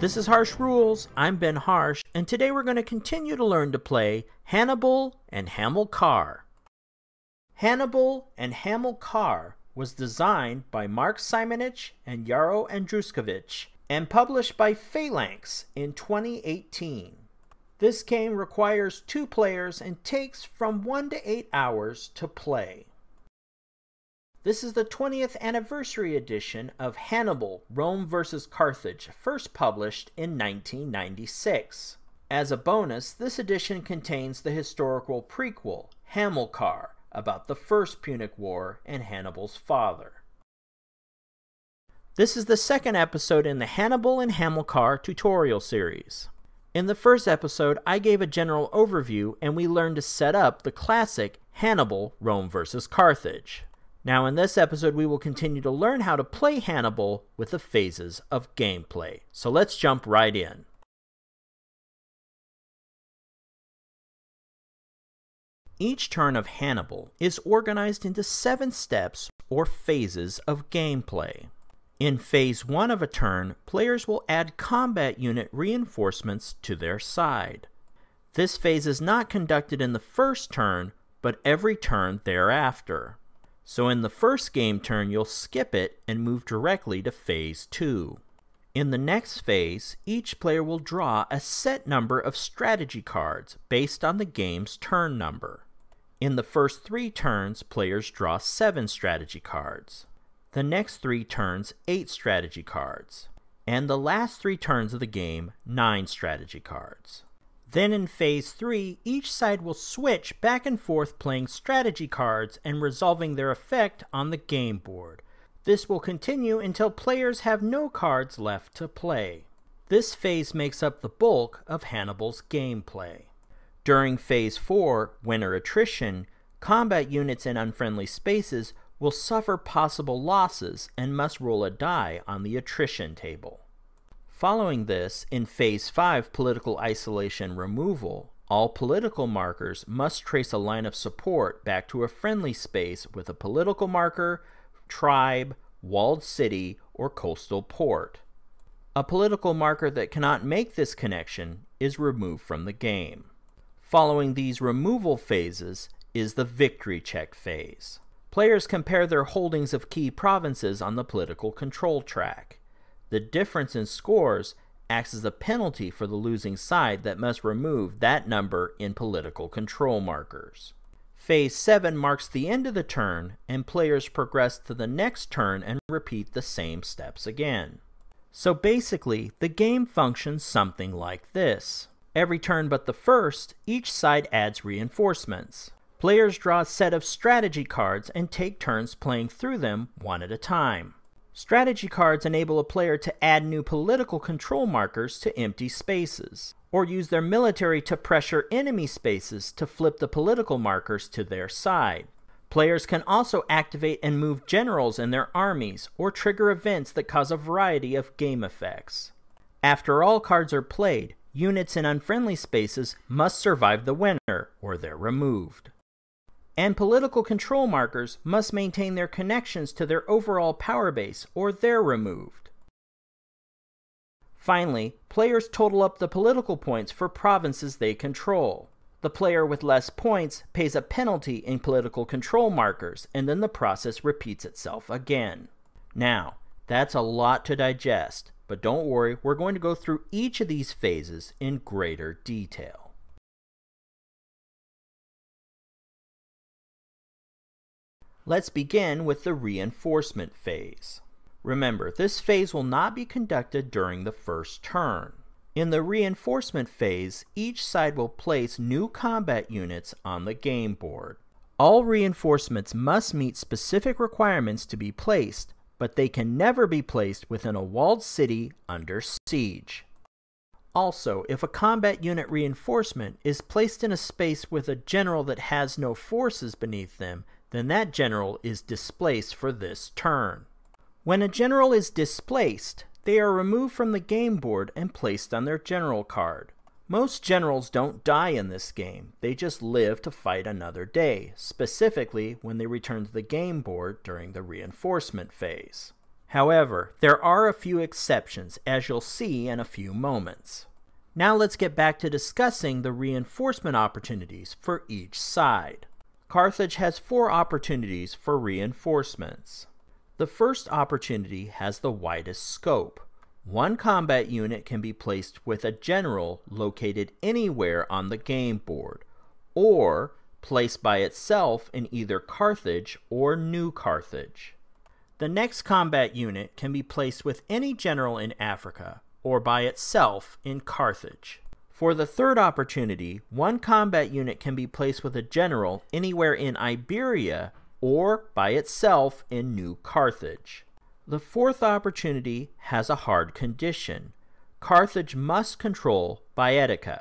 This is Harsh Rules. I'm Ben Harsh, and today we're going to continue to learn to play Hannibal and Hamilcar. Hannibal and Hamilcar was designed by Mark Simonich and Yaro Andruskevich and published by Phalanx in 2018. This game requires 2 players and takes from 1 to 8 hours to play. This is the 20th anniversary edition of Hannibal, Rome vs. Carthage, first published in 1996. As a bonus, this edition contains the historical prequel, Hamilcar, about the First Punic War and Hannibal's father. This is the second episode in the Hannibal and Hamilcar tutorial series. In the first episode, I gave a general overview and we learned to set up the classic Hannibal, Rome vs. Carthage. Now in this episode we will continue to learn how to play Hannibal with the phases of gameplay. So let's jump right in. Each turn of Hannibal is organized into 7 steps or phases of gameplay. In phase 1 of a turn, players will add combat unit reinforcements to their side. This phase is not conducted in the first turn, but every turn thereafter. So in the first game turn, you'll skip it and move directly to phase 2. In the next phase, each player will draw a set number of strategy cards based on the game's turn number. In the first 3 turns, players draw 7 strategy cards. The next 3 turns, 8 strategy cards. And the last 3 turns of the game, 9 strategy cards. Then in phase 3, each side will switch back and forth playing strategy cards and resolving their effect on the game board. This will continue until players have no cards left to play. This phase makes up the bulk of Hannibal's gameplay. During phase 4, Winter Attrition, combat units in unfriendly spaces will suffer possible losses and must roll a die on the attrition table. Following this, in phase 5, Political Isolation Removal, all political markers must trace a line of support back to a friendly space with a political marker, tribe, walled city, or coastal port. A political marker that cannot make this connection is removed from the game. Following these removal phases is the victory check phase. Players compare their holdings of key provinces on the political control track. The difference in scores acts as a penalty for the losing side that must remove that number in political control markers. Phase 7 marks the end of the turn, and players progress to the next turn and repeat the same steps again. So basically, the game functions something like this. Every turn but the first, each side adds reinforcements. Players draw a set of strategy cards and take turns playing through them one at a time. Strategy cards enable a player to add new political control markers to empty spaces, or use their military to pressure enemy spaces to flip the political markers to their side. Players can also activate and move generals in their armies, or trigger events that cause a variety of game effects. After all cards are played, units in unfriendly spaces must survive the winter, or they're removed. And political control markers must maintain their connections to their overall power base, or they're removed. Finally, players total up the political points for provinces they control. The player with less points pays a penalty in political control markers, and then the process repeats itself again. Now, that's a lot to digest, but don't worry, we're going to go through each of these phases in greater detail. Let's begin with the reinforcement phase. Remember, this phase will not be conducted during the first turn. In the reinforcement phase, each side will place new combat units on the game board. All reinforcements must meet specific requirements to be placed, but they can never be placed within a walled city under siege. Also, if a combat unit reinforcement is placed in a space with a general that has no forces beneath them, then that general is displaced for this turn. When a general is displaced, they are removed from the game board and placed on their general card. Most generals don't die in this game, they just live to fight another day, specifically when they return to the game board during the reinforcement phase. However, there are a few exceptions, as you'll see in a few moments. Now let's get back to discussing the reinforcement opportunities for each side. Carthage has 4 opportunities for reinforcements. The first opportunity has the widest scope. One combat unit can be placed with a general located anywhere on the game board, or placed by itself in either Carthage or New Carthage. The next combat unit can be placed with any general in Africa, or by itself in Carthage. For the third opportunity, one combat unit can be placed with a general anywhere in Iberia, or by itself in New Carthage. The fourth opportunity has a hard condition. Carthage must control Baetica.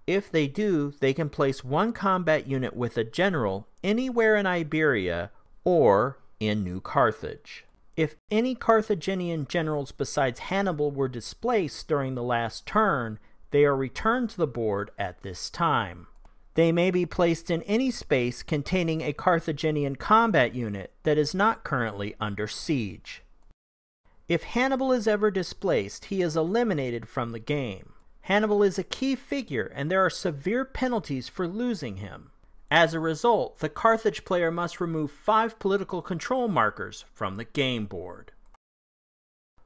If they do, they can place one combat unit with a general anywhere in Iberia or in New Carthage. If any Carthaginian generals besides Hannibal were displaced during the last turn, they are returned to the board at this time. They may be placed in any space containing a Carthaginian combat unit that is not currently under siege. If Hannibal is ever displaced, he is eliminated from the game. Hannibal is a key figure, and there are severe penalties for losing him. As a result, the Carthage player must remove 5 political control markers from the game board.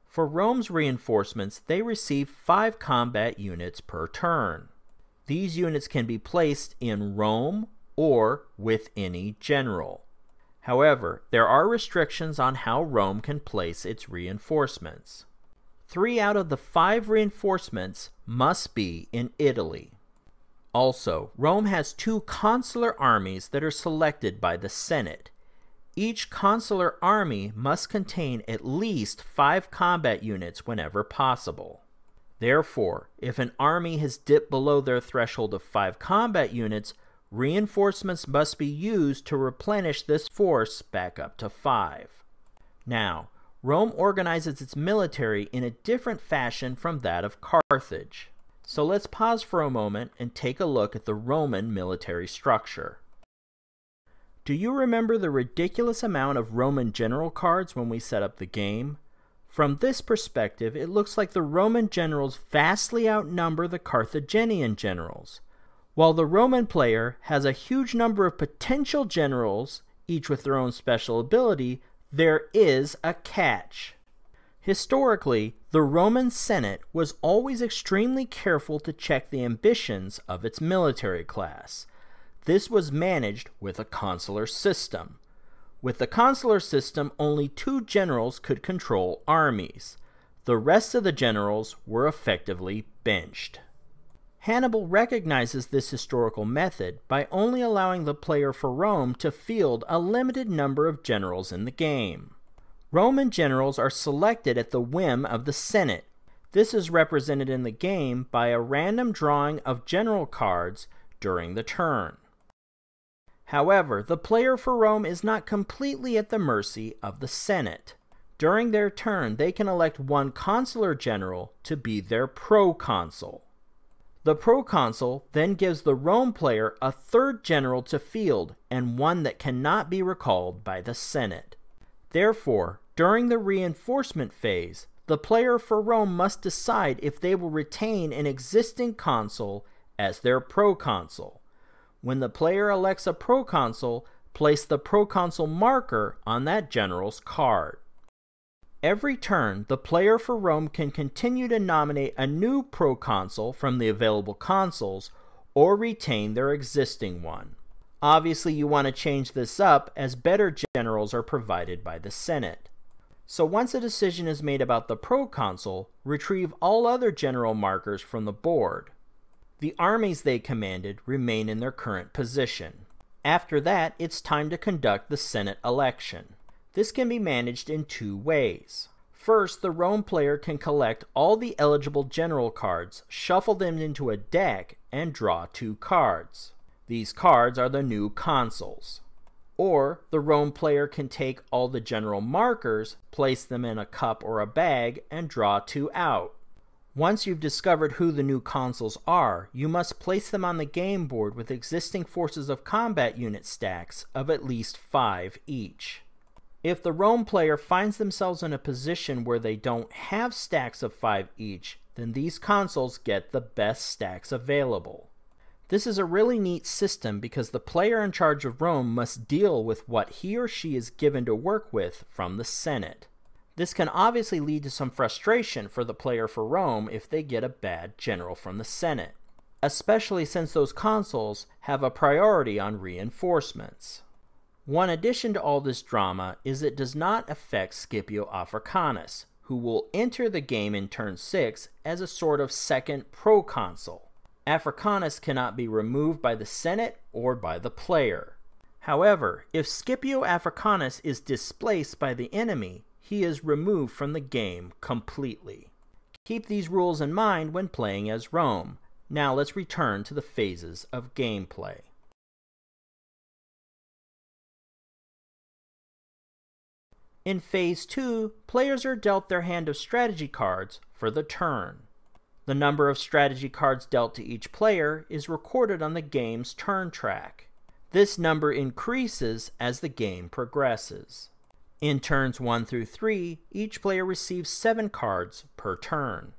For Rome's reinforcements, they receive 5 combat units per turn. These units can be placed in Rome or with any general. However, there are restrictions on how Rome can place its reinforcements. 3 out of the 5 reinforcements must be in Italy. Also, Rome has 2 consular armies that are selected by the Senate. Each consular army must contain at least 5 combat units whenever possible. Therefore, if an army has dipped below their threshold of 5 combat units, reinforcements must be used to replenish this force back up to 5. Now, Rome organizes its military in a different fashion from that of Carthage. So let's pause for a moment and take a look at the Roman military structure. Do you remember the ridiculous amount of Roman general cards when we set up the game? From this perspective, it looks like the Roman generals vastly outnumber the Carthaginian generals. While the Roman player has a huge number of potential generals, each with their own special ability, there is a catch. Historically, the Roman Senate was always extremely careful to check the ambitions of its military class. This was managed with a consular system. With the consular system, only 2 generals could control armies. The rest of the generals were effectively benched. Hannibal recognizes this historical method by only allowing the player for Rome to field a limited number of generals in the game. Roman generals are selected at the whim of the Senate. This is represented in the game by a random drawing of general cards during the turn. However, the player for Rome is not completely at the mercy of the Senate. During their turn, they can elect one consular general to be their proconsul. The proconsul then gives the Rome player a 3rd general to field and one that cannot be recalled by the Senate. Therefore, during the reinforcement phase, the player for Rome must decide if they will retain an existing consul as their proconsul. When the player elects a proconsul, place the proconsul marker on that general's card. Every turn, the player for Rome can continue to nominate a new proconsul from the available consuls or retain their existing one. Obviously, you want to change this up as better generals are provided by the Senate. So once a decision is made about the proconsul, retrieve all other general markers from the board. The armies they commanded remain in their current position. After that, it's time to conduct the Senate election. This can be managed in 2 ways. First, the Rome player can collect all the eligible general cards, shuffle them into a deck, and draw 2 cards. These cards are the new consuls. Or, the Rome player can take all the general markers, place them in a cup or a bag, and draw 2 out. Once you've discovered who the new consuls are, you must place them on the game board with existing forces of combat unit stacks of at least 5 each. If the Rome player finds themselves in a position where they don't have stacks of 5 each, then these consuls get the best stacks available. This is a really neat system because the player in charge of Rome must deal with what he or she is given to work with from the Senate. This can obviously lead to some frustration for the player for Rome if they get a bad general from the Senate, especially since those consuls have a priority on reinforcements. One addition to all this drama is it does not affect Scipio Africanus, who will enter the game in turn 6 as a sort of second proconsul. Africanus cannot be removed by the Senate or by the player. However, if Scipio Africanus is displaced by the enemy, he is removed from the game completely. Keep these rules in mind when playing as Rome. Now let's return to the phases of gameplay. In Phase 2, players are dealt their hand of strategy cards for the turn. The number of strategy cards dealt to each player is recorded on the game's turn track. This number increases as the game progresses. In turns 1 through 3, each player receives 7 cards per turn.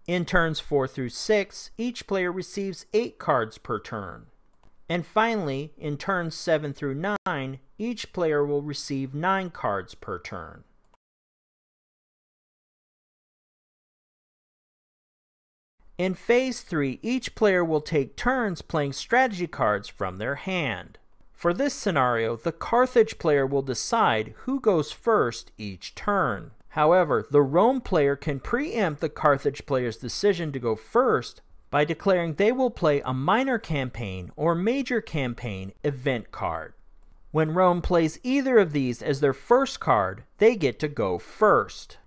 In turns 4 through 6, each player receives 8 cards per turn. And finally, in turns 7 through 9, each player will receive 9 cards per turn. In Phase 3, each player will take turns playing strategy cards from their hand. For this scenario, the Carthage player will decide who goes first each turn. However, the Rome player can preempt the Carthage player's decision to go first by declaring they will play a minor campaign or major campaign event card. When Rome plays either of these as their first card, they get to go first.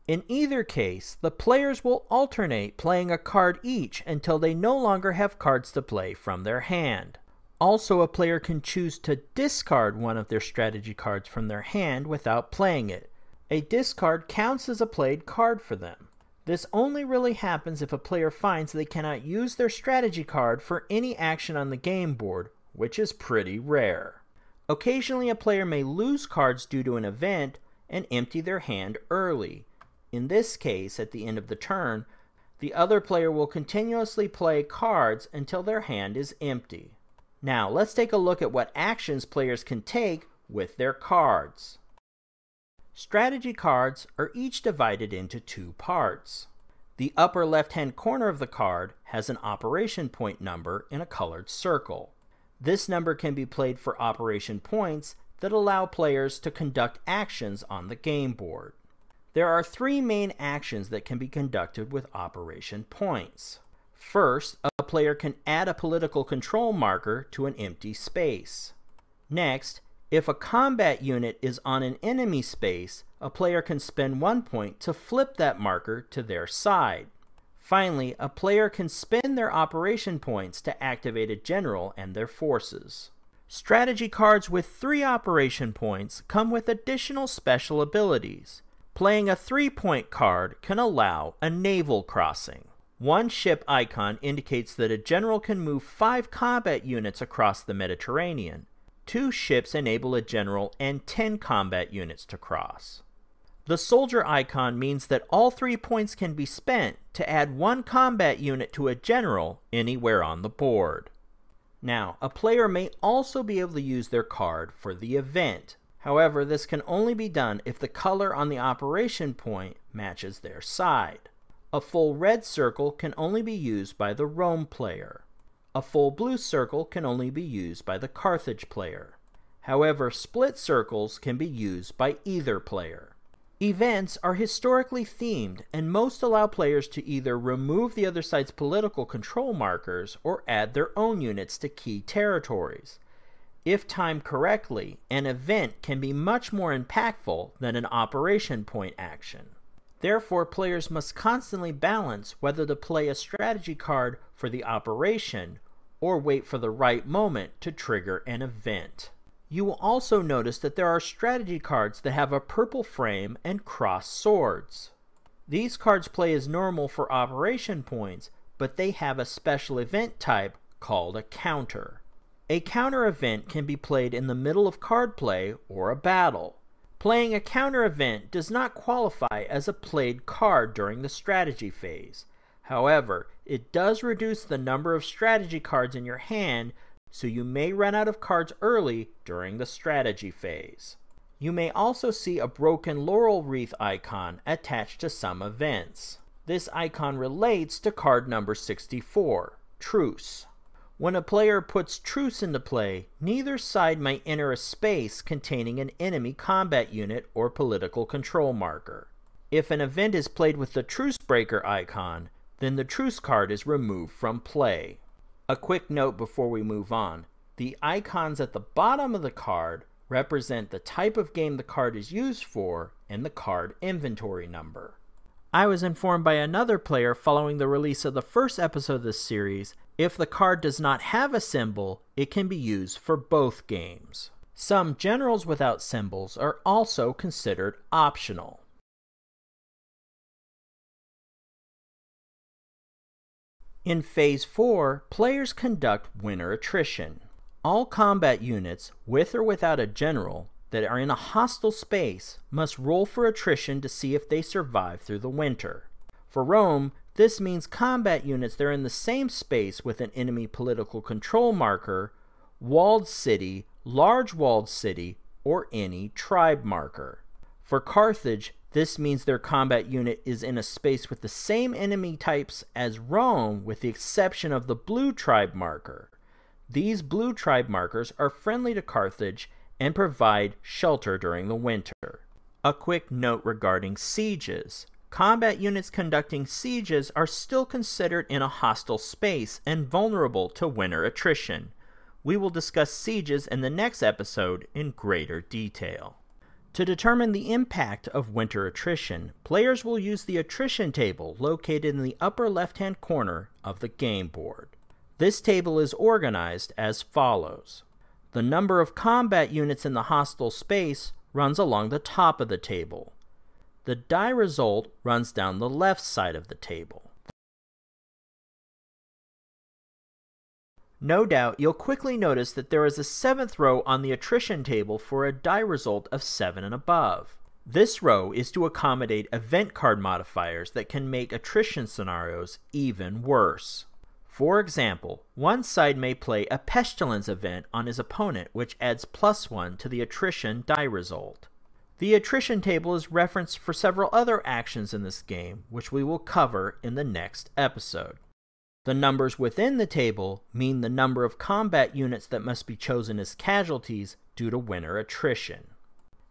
In either case, the players will alternate playing a card each until they no longer have cards to play from their hand. Also, a player can choose to discard one of their strategy cards from their hand without playing it. A discard counts as a played card for them. This only really happens if a player finds they cannot use their strategy card for any action on the game board, which is pretty rare. Occasionally, a player may lose cards due to an event and empty their hand early. In this case, at the end of the turn, the other player will continuously play cards until their hand is empty. Now, let's take a look at what actions players can take with their cards. Strategy cards are each divided into 2 parts. The upper left-hand corner of the card has an operation point number in a colored circle. This number can be played for operation points that allow players to conduct actions on the game board. There are 3 main actions that can be conducted with operation points. First, a player can add a political control marker to an empty space. Next, if a combat unit is on an enemy space, a player can spend 1 point to flip that marker to their side. Finally, a player can spend their operation points to activate a general and their forces. Strategy cards with 3 operation points come with additional special abilities. Playing a 3-point card can allow a naval crossing. One ship icon indicates that a general can move 5 combat units across the Mediterranean. 2 ships enable a general and 10 combat units to cross. The soldier icon means that all 3 points can be spent to add 1 combat unit to a general anywhere on the board. Now, a player may also be able to use their card for the event. However, this can only be done if the color on the operation point matches their side. A full red circle can only be used by the Rome player. A full blue circle can only be used by the Carthage player. However, split circles can be used by either player. Events are historically themed, and most allow players to either remove the other side's political control markers or add their own units to key territories. If timed correctly, an event can be much more impactful than an operation point action. Therefore, players must constantly balance whether to play a strategy card for the operation or wait for the right moment to trigger an event. You will also notice that there are strategy cards that have a purple frame and crossed swords. These cards play as normal for operation points, but they have a special event type called a counter. A counter event can be played in the middle of card play or a battle. Playing a counter event does not qualify as a played card during the strategy phase. However, it does reduce the number of strategy cards in your hand, so you may run out of cards early during the strategy phase. You may also see a broken laurel wreath icon attached to some events. This icon relates to card number 64, Truce. When a player puts Truce into play, neither side may enter a space containing an enemy combat unit or political control marker. If an event is played with the Truce Breaker icon, then the Truce card is removed from play. A quick note before we move on. The icons at the bottom of the card represent the type of game the card is used for and the card inventory number. I was informed by another player following the release of the first episode of this series, if the card does not have a symbol, it can be used for both games. Some generals without symbols are also considered optional. In Phase 4, players conduct winter attrition. All combat units, with or without a general, that are in a hostile space must roll for attrition to see if they survive through the winter. For Rome, this means combat units that are in the same space with an enemy political control marker, walled city, large walled city, or any tribe marker. For Carthage, this means their combat unit is in a space with the same enemy types as Rome with the exception of the blue tribe marker. These blue tribe markers are friendly to Carthage and provide shelter during the winter. A quick note regarding sieges. Combat units conducting sieges are still considered in a hostile space and vulnerable to winter attrition. We will discuss sieges in the next episode in greater detail. To determine the impact of winter attrition, players will use the attrition table located in the upper left-hand corner of the game board. This table is organized as follows. The number of combat units in the hostile space runs along the top of the table. The die result runs down the left side of the table. No doubt you'll quickly notice that there is a 7th row on the attrition table for a die result of 7 and above. This row is to accommodate event card modifiers that can make attrition scenarios even worse. For example, one side may play a pestilence event on his opponent which adds +1 to the attrition die result. The attrition table is referenced for several other actions in this game, which we will cover in the next episode. The numbers within the table mean the number of combat units that must be chosen as casualties due to winter attrition.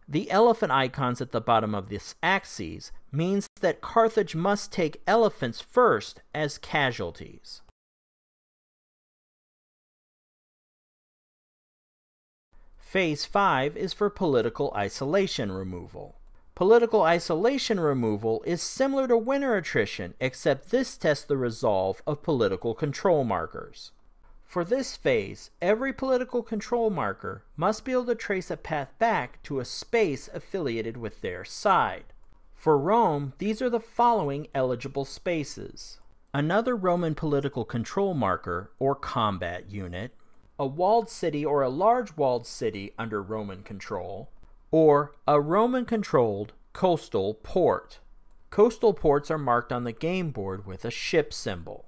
The elephant icons at the bottom of this axis means that Carthage must take elephants first as casualties. Phase 5 is for political isolation removal. Political isolation removal is similar to winter attrition, except this tests the resolve of political control markers. For this phase, every political control marker must be able to trace a path back to a space affiliated with their side. For Rome, these are the following eligible spaces: another Roman political control marker or combat unit, a walled city or a large walled city under Roman control, or a Roman-controlled coastal port. Coastal ports are marked on the game board with a ship symbol.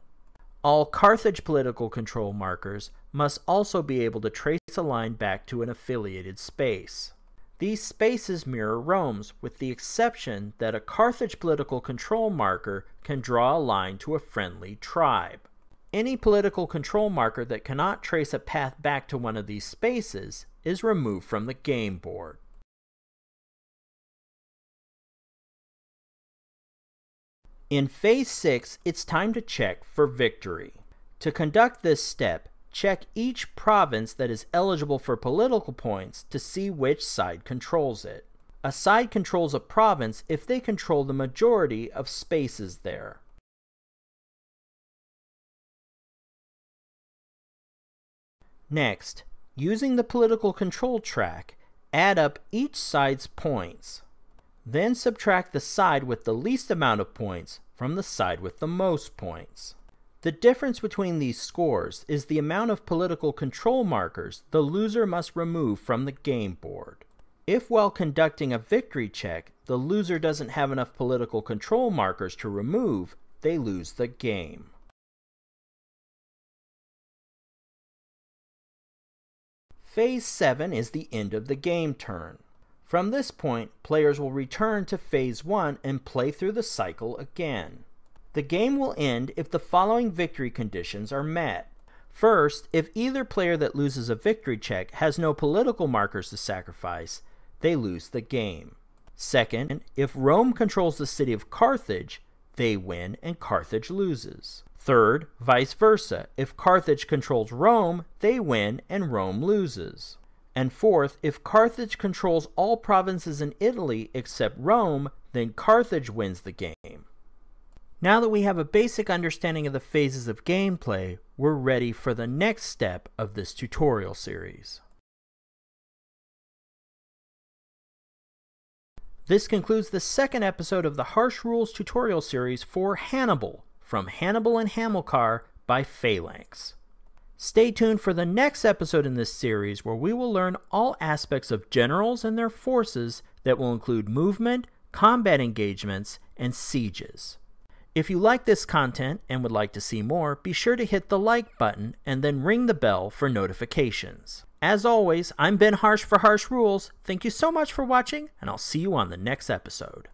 All Carthage political control markers must also be able to trace a line back to an affiliated space. These spaces mirror Rome's, with the exception that a Carthage political control marker can draw a line to a friendly tribe. Any political control marker that cannot trace a path back to one of these spaces is removed from the game board. In Phase 6, it's time to check for victory. To conduct this step, check each province that is eligible for political points to see which side controls it. A side controls a province if they control the majority of spaces there. Next, using the political control track, add up each side's points. Then subtract the side with the least amount of points from the side with the most points. The difference between these scores is the amount of political control markers the loser must remove from the game board. If while conducting a victory check, the loser doesn't have enough political control markers to remove, they lose the game. Phase 7 is the end of the game turn. From this point, players will return to Phase 1 and play through the cycle again. The game will end if the following victory conditions are met. First, if either player that loses a victory check has no political markers to sacrifice, they lose the game. Second, if Rome controls the city of Carthage, they win and Carthage loses. Third, vice versa. If Carthage controls Rome, they win and Rome loses. And fourth, if Carthage controls all provinces in Italy except Rome, then Carthage wins the game. Now that we have a basic understanding of the phases of gameplay, we're ready for the next step of this tutorial series. This concludes the second episode of the Harsh Rules tutorial series for Hannibal, from Hannibal and Hamilcar by Phalanx. Stay tuned for the next episode in this series where we will learn all aspects of generals and their forces that will include movement, combat engagements, and sieges. If you like this content and would like to see more, be sure to hit the like button and then ring the bell for notifications. As always, I'm Ben Harsh for Harsh Rules. Thank you so much for watching, and I'll see you on the next episode.